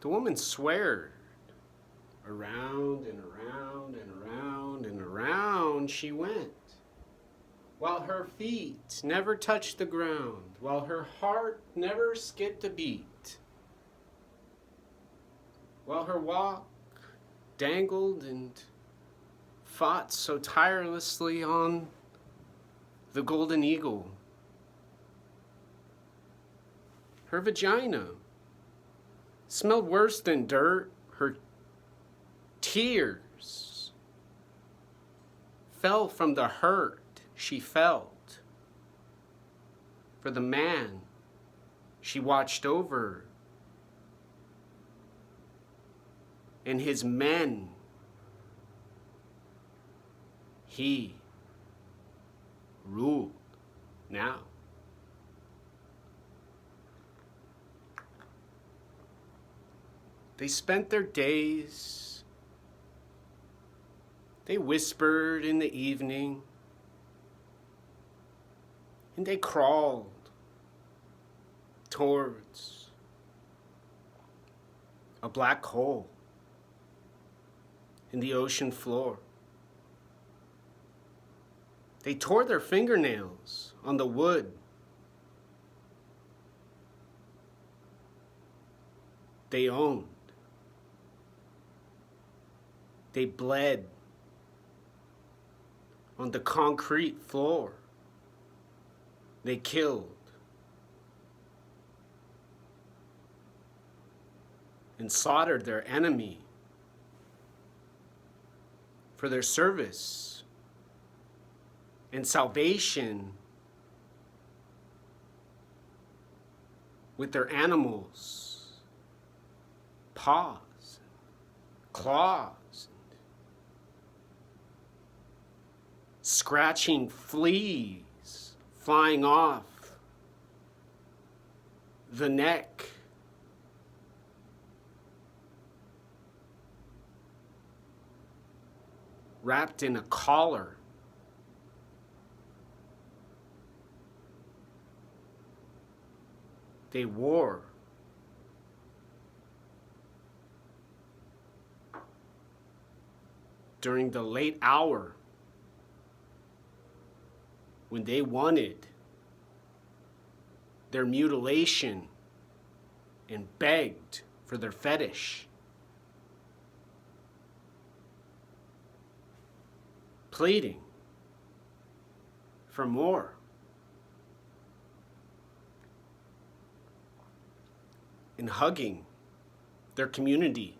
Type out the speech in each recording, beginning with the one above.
The woman sweared. Around and around and around and around she went, while her feet never touched the ground, while her heart never skipped a beat, while her walk dangled and fought so tirelessly on the golden eagle. Her vagina smelled worse than dirt. Her tears fell from the hurt she felt for the man she watched over and his men. He ruled now. They spent their days, they whispered in the evening, and they crawled towards a black hole in the ocean floor. They tore their fingernails on the wood. They owned. They bled on the concrete floor. They killed and slaughtered their enemy for their service and salvation with their animals' paws, claws, scratching fleas flying off the neck. Wrapped in a collar. They wore during the late hour when they wanted their mutilation and begged for their fetish, pleading for more. And hugging their community,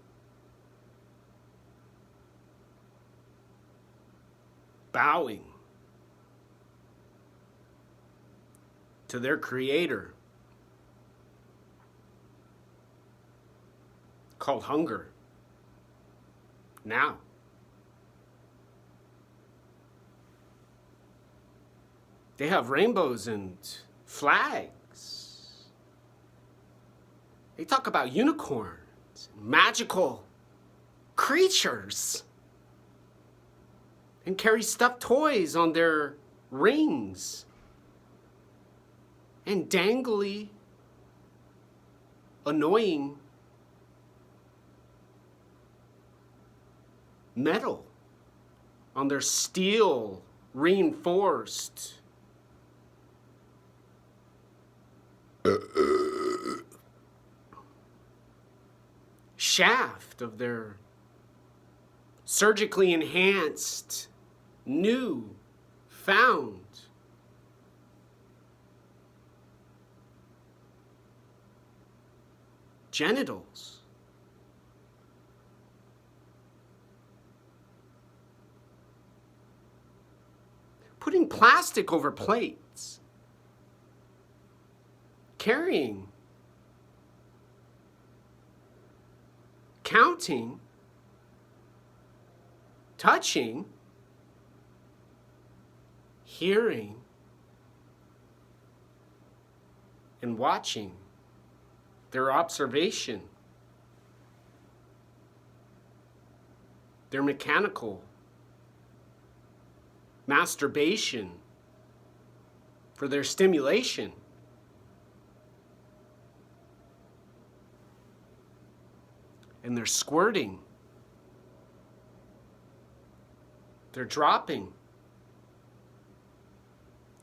bowing to their creator called hunger. Now, they have rainbows and flags. They talk about unicorns, magical creatures, and carry stuffed toys on their rings and dangly, annoying metal on their steel reinforced shaft of their surgically enhanced, new, found genitals. Putting plastic over plates. Carrying, counting, touching, hearing, and watching their observation, their mechanical masturbation for their stimulation. and they're squirting. They're dropping.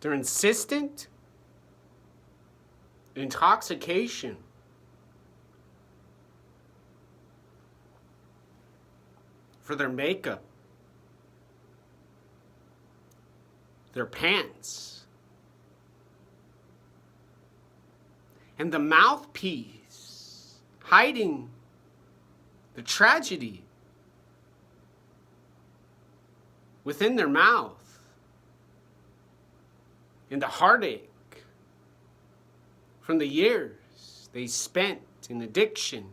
They're insistent. Intoxication. For their makeup. Their pants. And the mouthpiece hiding the tragedy within their mouth and the heartache from the years they spent in addiction,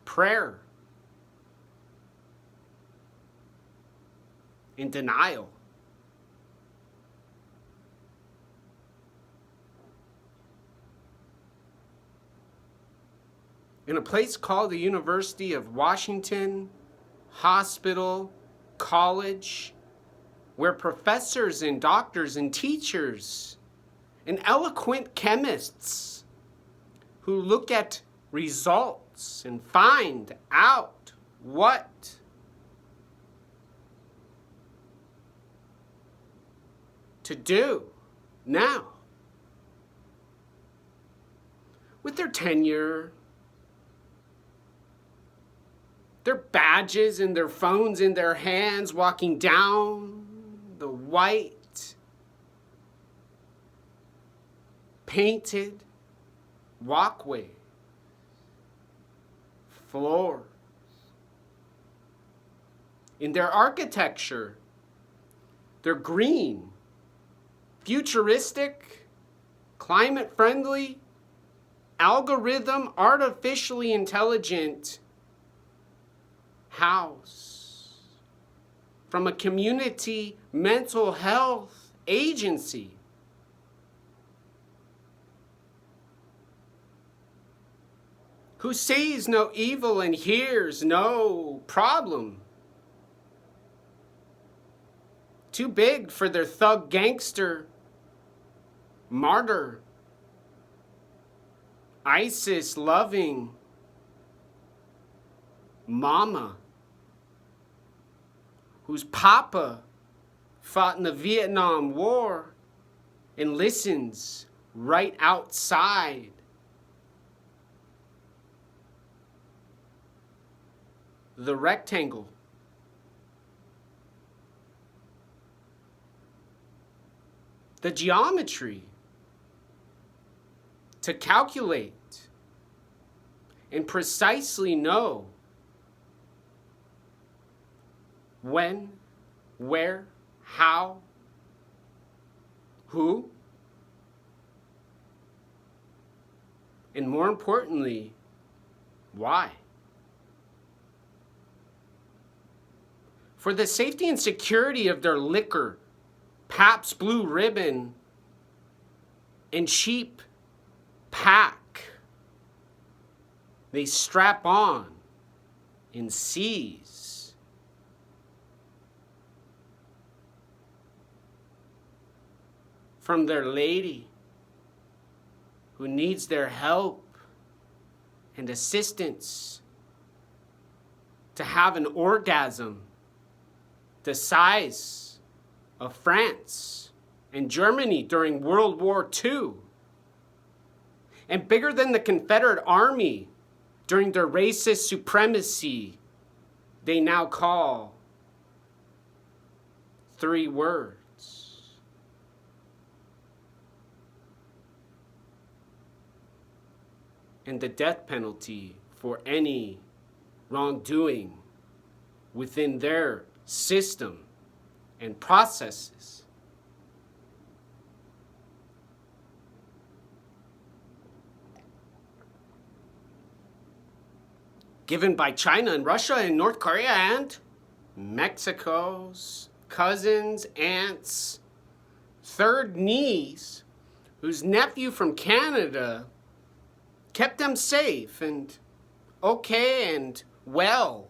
prayer, in denial. In a place called the University of Washington, hospital, college, where professors and doctors and teachers and eloquent chemists who look at results and find out what to do now. With their tenure, their badges and their phones in their hands, walking down the white, painted walkway, floors. In their architecture, they're green, futuristic, climate-friendly, algorithm, artificially intelligent house from a community mental health agency. Who sees no evil and hears no problem. Too big for their thug gangster, martyr, ISIS loving mama, whose papa fought in the Vietnam War and listens right outside the rectangle. The geometry to calculate and precisely know when, where, how, who, and more importantly, why. For the safety and security of their liquor, Pabst Blue Ribbon, and cheap pack they strap on and seize. From their lady who needs their help and assistance to have an orgasm the size of France and Germany during World War II, and bigger than the Confederate Army during their racist supremacy they now call 3 words. And the death penalty for any wrongdoing within their system and processes. Given by China and Russia and North Korea and Mexico's cousins, aunts, third niece, whose nephew from Canada kept them safe and okay and well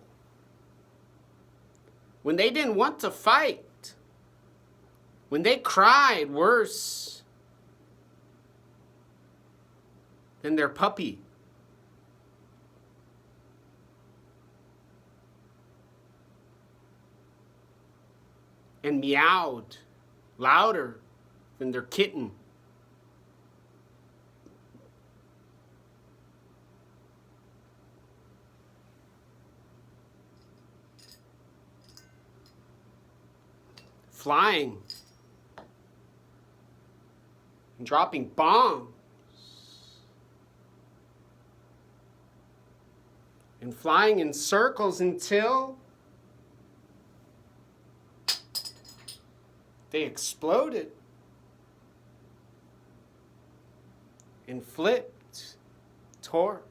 when they didn't want to fight, when they cried worse than their puppy. and meowed louder than their kitten. Flying and dropping bombs and flying in circles until they exploded and flipped towards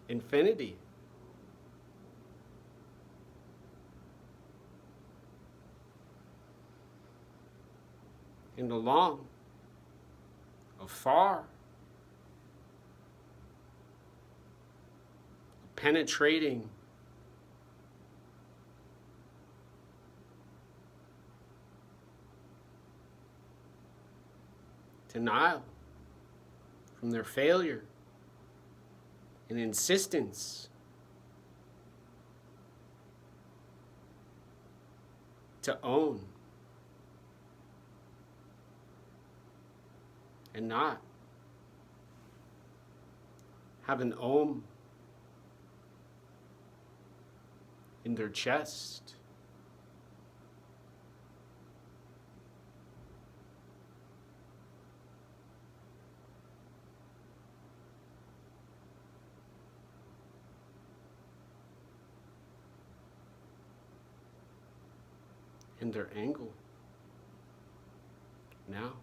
infinity. And along, afar, penetrating denial from their failure and insistence to own and not have an Om in their chest. In their angle now.